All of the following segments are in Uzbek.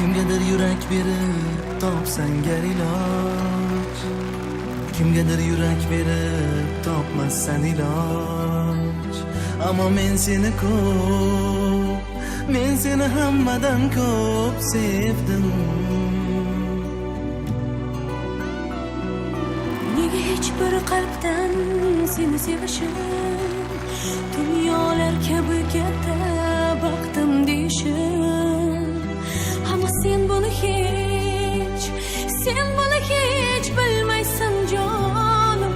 Kimgadir yurak berib topsang gar iloj, kimgadir yurak berib topmassan iloj. Ammo men seni ko'p, men seni hammadan ko'p sevdim. Nega hech bir qalbdan seni sevishim, dunyolar kabi katta baxtim deyishim. Ammo sen buni hech bilmaysan jonim.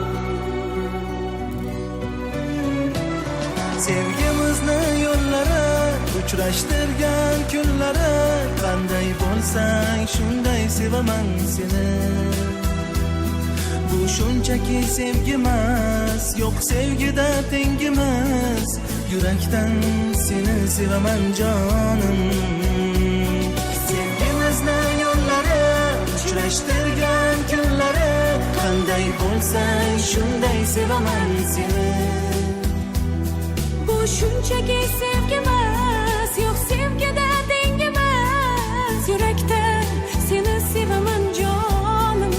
Sevgimizni yo'llari, uchrashtirgan kunlari, qanday bo'lsang shunday sevaman seni. Bu shunchaki sevgimas, yo'q sevgida tengimiz. Yurakdan seni sevaman jonim. Sevgimizni yo'llari, uchrashtirgan kunlari, qanday bo'lsang shunday sevaman seni. Bu shunchaki sevgimas, yo'q sevgida tengimiz. Yurakdan seni sevaman jonim.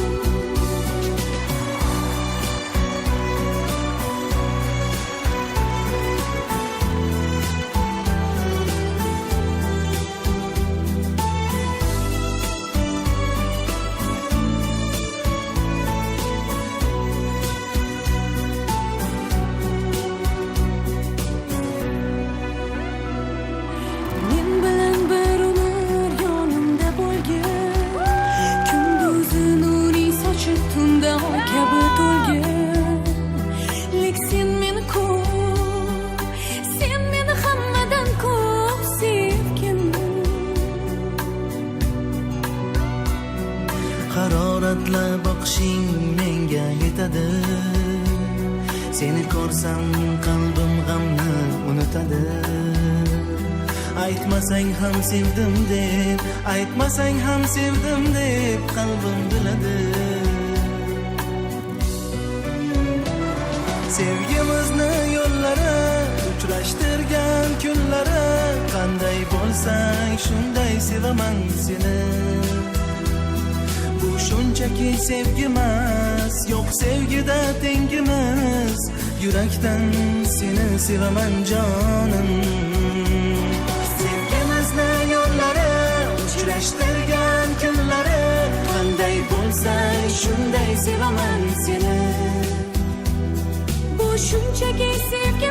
Haroratla boqishing menga yetadi. Seni ko'rsam qalbim g'amni unutadi. Aytmasang ham sevdim deb, aytmasang ham sevdim deb qalbim biladi. Sevgimizni yo'llari, uchrashtirgan kunlari, qanday bo'lsang shunday sevaman seni. Bu shunchaki sevgimas, yo'q sevgida tengimiz. Yurakdan seni sevaman jonim. Sevgimizni yo'llari, uchrashtirgan kunlari, qanday bo'lsang shunday sevaman seni. Bu shunchaki sevgi